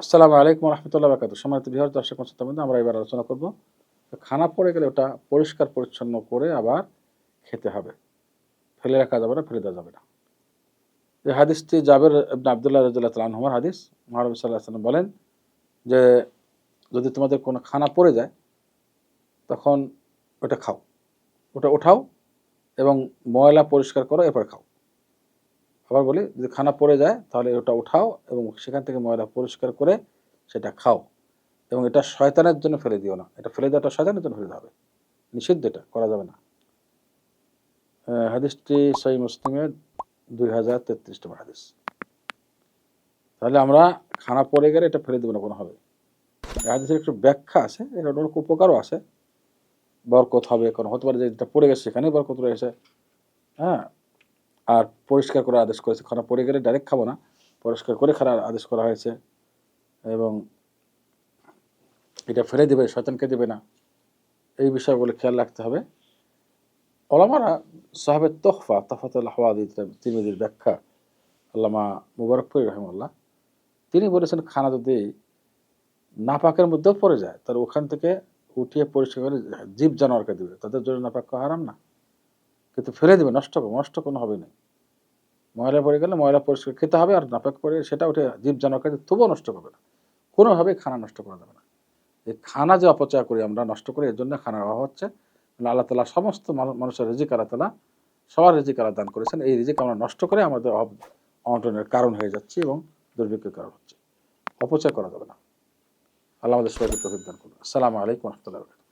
আসসালামু আলাইকুম রহমতুল্লাহ বারাকাতুহু। সম্মানিত ভিউয়ার, দর্শক শ্রোতাবৃন্দ, আমরা এবার আলোচনা করব খানা পড়ে গেলে ওটা পরিষ্কার পরিচ্ছন্ন করে আবার খেতে হবে, ফেলে রাখা যাবে না, ফেলে দেওয়া যাবে না। এই হাদিসটি জাবের ইবনে আব্দুল্লাহ রাদিয়াল্লাহু তাআলা আনহুমার হাদিস। মহানবী সাল্লাল্লাহু আলাইহি ওয়াসাল্লাম বলেন যে যদি তোমাদের কোনো খানা পড়ে যায় তখন ওটা খাও, ওটা ওঠাও এবং ময়লা পরিষ্কার করো, এরপর খাও। আবার বলি, যদি খানা পড়ে যায় তাহলে ওটা উঠাও এবং সেখান থেকে ময়লা পরিষ্কার করে সেটা খাও, এবং এটা শয়তানের জন্য ফেলে দিও না। এটা ফেলে দেওয়াটা শয়তানের জন্য ফেলে দেওয়া হবে, নিষিদ্ধ, এটা করা যাবে না। হাদিসটি সহিহ মুসলিমের 2033 নম্বর হাদিস। তাহলে আমরা খানা পড়ে গেলে এটা ফেলে দেবো না কোনোভাবে। এই হাদিসের একটু ব্যাখ্যা আছে, এর অনেক উপকারও আছে। বরকত হবে, কারণ হতে পারে যে এটা পড়ে গেছে সেখানেই বরকত রয়েছে। হ্যাঁ, আর পরিষ্কার করার আদেশ করেছে। খানা পড়ে গেলে ডাইরেক্ট খাবো না, পরিষ্কার করে খাওয়ার আদেশ করা হয়েছে, এবং এটা ফেলে দেবে, শয়তানকে দেবে না, এই বিষয়গুলো খেয়াল রাখতে হবে। ওলামারা সাহাবের তোহফা তাফাতুল হাওয়াদিস তিরমিজির ব্যাখ্যা আল্লামা মুবারকপুরি রাহিমাহুল্লাহ, তিনি বলেছেন খানা যদি নাপাকের মধ্যেও পড়ে যায় তাহলে ওখান থেকে উঠিয়ে পরিষ্কার করে জীব জানোয়ারকে দেবে, তাদের জন্য নাপাক হারাম না, কিন্তু ফেলে দেবে, নষ্ট কোনো হবে না। ময়লা পড়ে গেলে ময়লা পরিষ্কার খেতে হবে, আর নাপাক পড়ে সেটা উঠে জীব জানোয়ারকে তবুও নষ্ট করবে না, কোনোভাবেই খানা নষ্ট করা যাবে না। এই খানা যে অপচয় করি আমরা, নষ্ট করি, এর জন্য খানার অভাব হচ্ছে। আল্লাহ তাআলা সমস্ত মানুষের রিজিক আল্লাহ তাআলা সবার রিজিক আল্লাহ দান করেছেন, এই রিজিক আমরা নষ্ট করে আমাদের অভাব অনটনের কারণ হয়ে যাচ্ছি এবং দুর্ভিক্ষের কারণ হচ্ছে। অপচয় করা যাবে না। আল্লাহ আমাদের সবাইকে তৌফিক দান করুন। আসসালামু আলাইকুম ওয়া রাহমাতুল্লাহি ওয়া বারাকাতুহু।